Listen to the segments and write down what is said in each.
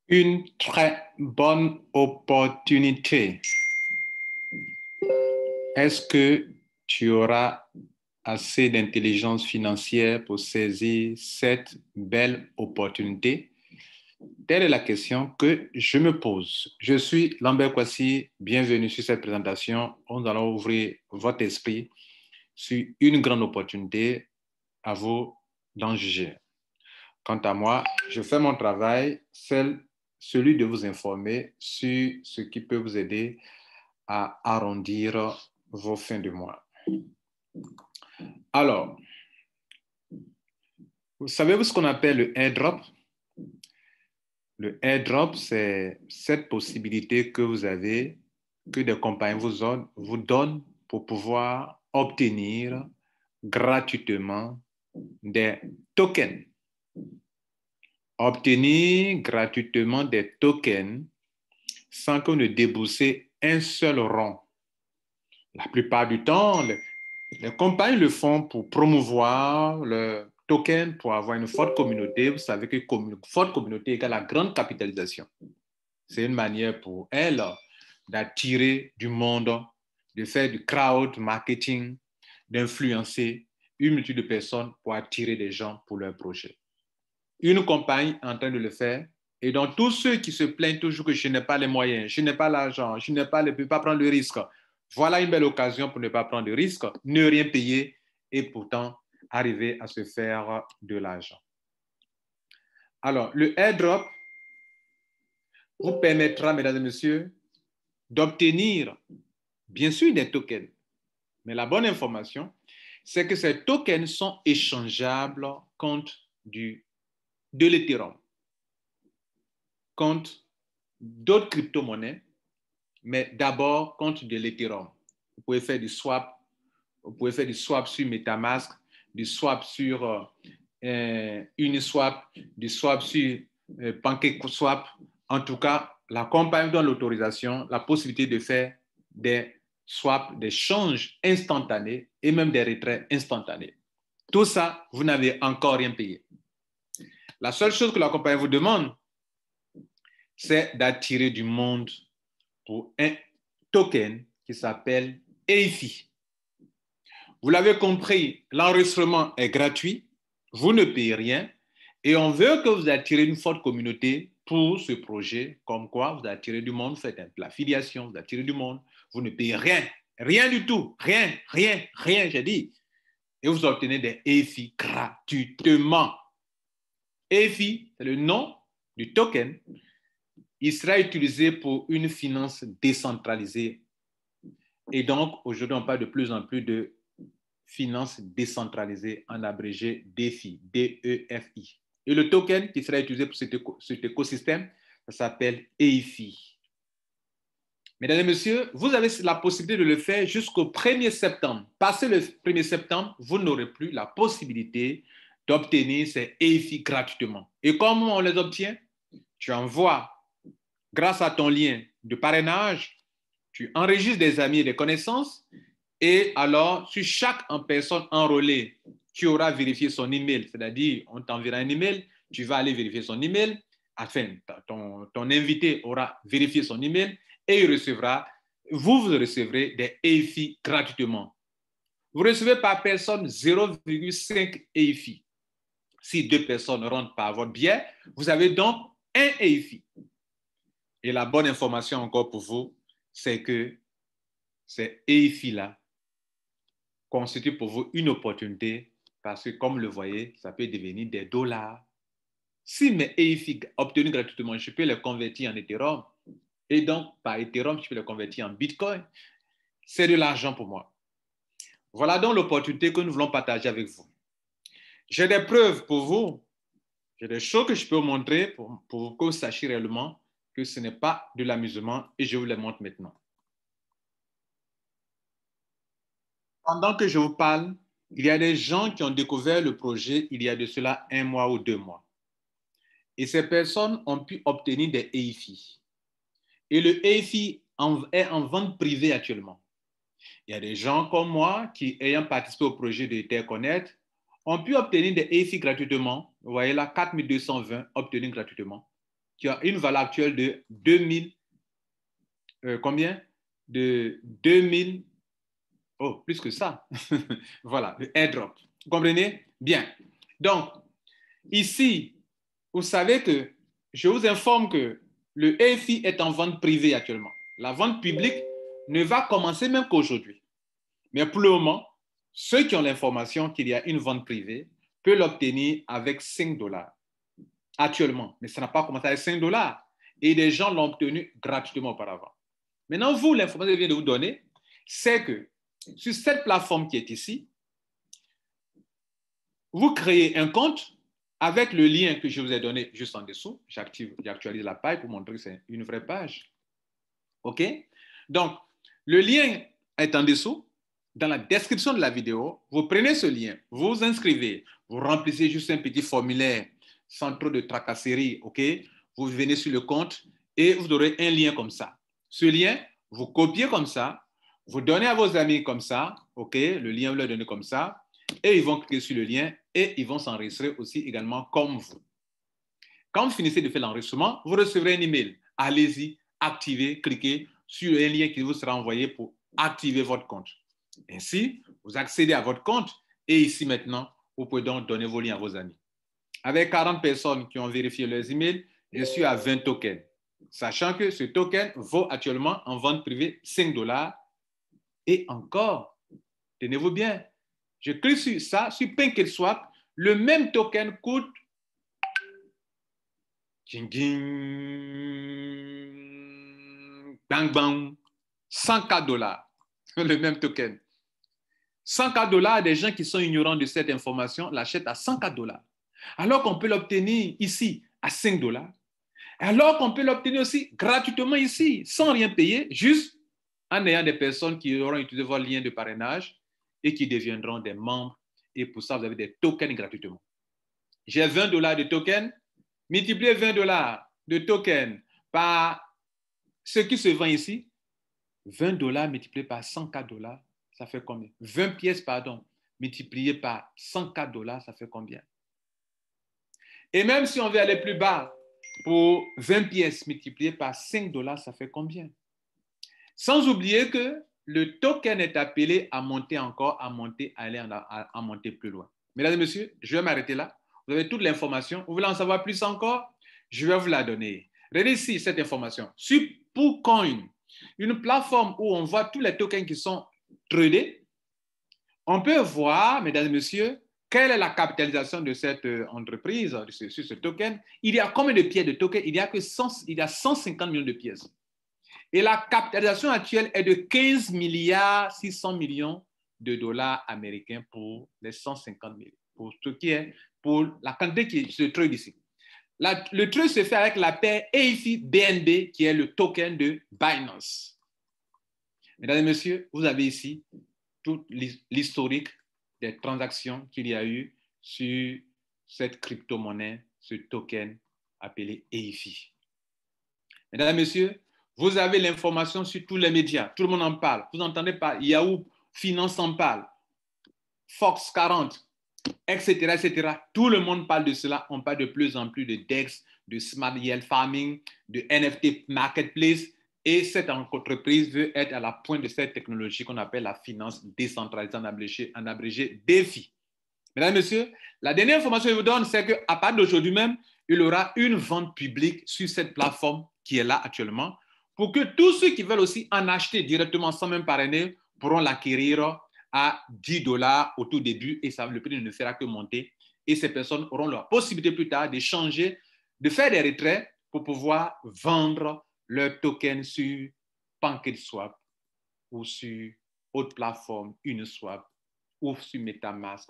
Une très bonne opportunité. Est-ce que tu auras assez d'intelligence financière pour saisir cette belle opportunité? Telle est la question que je me pose. Je suis Lambert Kwasi, bienvenue sur cette présentation. Nous allons ouvrir votre esprit sur une grande opportunité. À vous d'en juger. Quant à moi, je fais mon travail, celui de vous informer sur ce qui peut vous aider à arrondir vos fins de mois. Alors, vous savez ce qu'on appelle le airdrop? Le airdrop, c'est cette possibilité que vous avez, que des compagnies vous donnent pour pouvoir obtenir gratuitement des tokens. Obtenir gratuitement des tokens sans que vous ne déboursez un seul rond. La plupart du temps, les compagnies le font pour promouvoir le token, pour avoir une forte communauté. Vous savez que forte communauté égale la grande capitalisation. C'est une manière pour elles d'attirer du monde, de faire du crowd marketing, d'influencer une multitude de personnes pour attirer des gens pour leur projet. Une compagnie est en train de le faire. Et donc, tous ceux qui se plaignent toujours que je n'ai pas les moyens, je n'ai pas l'argent, je ne peux pas prendre le risque, voilà une belle occasion pour ne pas prendre de risque, ne rien payer et pourtant arriver à se faire de l'argent. Alors, le airdrop vous permettra, mesdames et messieurs, d'obtenir, bien sûr, des tokens. Mais la bonne information, c'est que ces tokens sont échangeables contre de l'Ethereum, contre d'autres crypto-monnaies, mais d'abord contre de l'Ethereum. Vous pouvez faire du swap, sur MetaMask, du swap sur Uniswap, du swap sur PancakeSwap. En tout cas, la compagnie donne l'autorisation, la possibilité de faire des swaps, des changes instantanés et même des retraits instantanés. Tout ça, vous n'avez encore rien payé. La seule chose que la compagnie vous demande, c'est d'attirer du monde pour un token qui s'appelle EIFI. Vous l'avez compris, l'enregistrement est gratuit, vous ne payez rien et on veut que vous attirez une forte communauté pour ce projet, comme quoi vous attirez du monde, vous faites l'affiliation, vous attirez du monde, vous ne payez rien, rien du tout, rien, j'ai dit. Et vous obtenez des EIFI gratuitement. EIFI, c'est le nom du token. Il sera utilisé pour une finance décentralisée. Et donc, aujourd'hui, on parle de plus en plus de finance décentralisée, en abrégé DeFi, D-E-F-I. Et le token qui sera utilisé pour cet écosystème, ça s'appelle EIFI. Mesdames et messieurs, vous avez la possibilité de le faire jusqu'au 1er septembre. Passé le 1er septembre, vous n'aurez plus la possibilité d'obtenir ces EIFI gratuitement. Et comment on les obtient? Tu envoies, grâce à ton lien de parrainage, tu enregistres des amis et des connaissances. Et alors, sur chaque personne enrôlée, tu auras vérifié son email, c'est-à-dire on t'enverra un email, tu vas aller vérifier son email, afin ton invité aura vérifié son email et il recevra, vous recevrez des EIFI gratuitement. Vous recevez par personne 0,5 EIFI. Si 2 personnes rentrent par votre biais, vous avez donc un EIFI. Et la bonne information encore pour vous, c'est que ces EIFI-là constitue pour vous une opportunité parce que, comme le voyez, ça peut devenir des dollars. Si mes EIFI obtenus gratuitement, je peux les convertir en Ethereum et donc par Ethereum, je peux les convertir en Bitcoin. C'est de l'argent pour moi. Voilà donc l'opportunité que nous voulons partager avec vous. J'ai des preuves pour vous. J'ai des choses que je peux vous montrer pour que vous sachiez réellement que ce n'est pas de l'amusement et je vous les montre maintenant. Pendant que je vous parle, il y a des gens qui ont découvert le projet il y a de cela 1 mois ou 2 mois. Et ces personnes ont pu obtenir des EIFI. Et le EIFI est en vente privée actuellement. Il y a des gens comme moi qui, ayant participé au projet de Interconnect, ont pu obtenir des EIFI gratuitement. Vous voyez là, 4220 obtenus gratuitement. qui a une valeur actuelle de 2000, combien? De 2000, oh, plus que ça. Voilà, le airdrop. Vous comprenez? Bien. Donc, ici, vous savez que je vous informe que le EFI est en vente privée actuellement. La vente publique ne va commencer même qu'aujourd'hui. Mais pour le moment, ceux qui ont l'information qu'il y a une vente privée peuvent l'obtenir avec 5 $ actuellement. Mais ça n'a pas commencé avec 5 $. Et des gens l'ont obtenu gratuitement auparavant. Maintenant, vous, l'information que je viens de vous donner, c'est que sur cette plateforme qui est ici, vous créez un compte avec le lien que je vous ai donné juste en dessous. J'actualise la page pour montrer que c'est une vraie page. OK? Donc, le lien est en dessous. Dans la description de la vidéo, vous prenez ce lien, vous vous inscrivez, vous remplissez juste un petit formulaire sans trop de tracasseries, OK? Vous venez sur le compte et vous aurez un lien comme ça. Ce lien, vous copiez comme ça, vous donnez à vos amis comme ça, OK? Le lien, vous leur donnez comme ça, et ils vont cliquer sur le lien et ils vont s'enregistrer aussi également comme vous. Quand vous finissez de faire l'enregistrement, vous recevrez un email. Allez-y, activez, cliquez sur un lien qui vous sera envoyé pour activer votre compte. Ainsi, vous accédez à votre compte et ici maintenant, vous pouvez donc donner vos liens à vos amis. Avec 40 personnes qui ont vérifié leurs emails, je suis à 20 tokens. Sachant que ce token vaut actuellement en vente privée 5 $. Et encore, tenez-vous bien, je clique sur ça, sur PancakeSwap, le même token coûte bang bang, 104 $. Le même token. 104 $, des gens qui sont ignorants de cette information l'achètent à 104 $. Alors qu'on peut l'obtenir ici à 5 $. Alors qu'on peut l'obtenir aussi gratuitement ici, sans rien payer, juste en ayant des personnes qui auront utilisé votre lien de parrainage et qui deviendront des membres. Et pour ça, vous avez des tokens gratuitement. J'ai 20 $ de tokens. Multipliez 20 $ de tokens par ce qui se vend ici. 20 $ multiplié par 104 $, ça fait combien? 20 pièces, pardon, multiplié par 104 $, ça fait combien? Et même si on veut aller plus bas, pour 20 pièces multipliées par 5 $, ça fait combien? Sans oublier que le token est appelé à monter encore, à monter, à monter plus loin. Mesdames et messieurs, je vais m'arrêter là. Vous avez toute l'information. Vous voulez en savoir plus encore? Je vais vous la donner. Regardez ici cette information. Sur PooCoin, une plateforme où on voit tous les tokens qui sont tradés, on peut voir, mesdames et messieurs, quelle est la capitalisation de cette entreprise, sur ce token. Il y a combien de pièces de token? Il y a 150 millions de pièces. Et la capitalisation actuelle est de 15 milliards 600 millions de dollars américains pour les 150 millions, pour ce qui est, pour la quantité qui se trade ici. Le trade se fait avec la paire EIFI BNB, qui est le token de Binance. Mesdames et messieurs, vous avez ici tout l'historique des transactions qu'il y a eu sur cette crypto-monnaie, ce token appelé EIFI. Mesdames et messieurs, vous avez l'information sur tous les médias. Tout le monde en parle. Vous entendez pas, Yahoo Finance en parle, Fox 40, etc., etc. Tout le monde parle de cela. On parle de plus en plus de DEX, de Smart Yield Farming, de NFT Marketplace. Et cette entreprise veut être à la pointe de cette technologie qu'on appelle la finance décentralisée, en abrégé DeFi. Mesdames et messieurs, la dernière information que je vous donne, c'est qu'à partir d'aujourd'hui même, il y aura une vente publique sur cette plateforme qui est là actuellement, pour que tous ceux qui veulent aussi en acheter directement sans même parrainer pourront l'acquérir à 10 $ au tout début et ça, le prix ne fera que monter. Et ces personnes auront la possibilité plus tard d'échanger, de faire des retraits pour pouvoir vendre leurs tokens sur PancakeSwap ou sur autre plateforme, Uniswap ou sur MetaMask,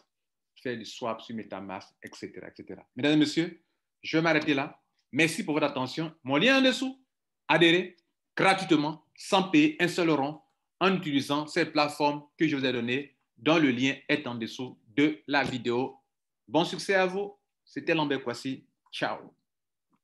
faire du swap sur MetaMask, etc., etc. Mesdames et messieurs, je vais m'arrêter là. Merci pour votre attention. Mon lien en dessous, adhérez gratuitement, sans payer un seul rond, en utilisant cette plateforme que je vous ai donnée, dont le lien est en dessous de la vidéo. Bon succès à vous. C'était Lambert Kouassi. Ciao.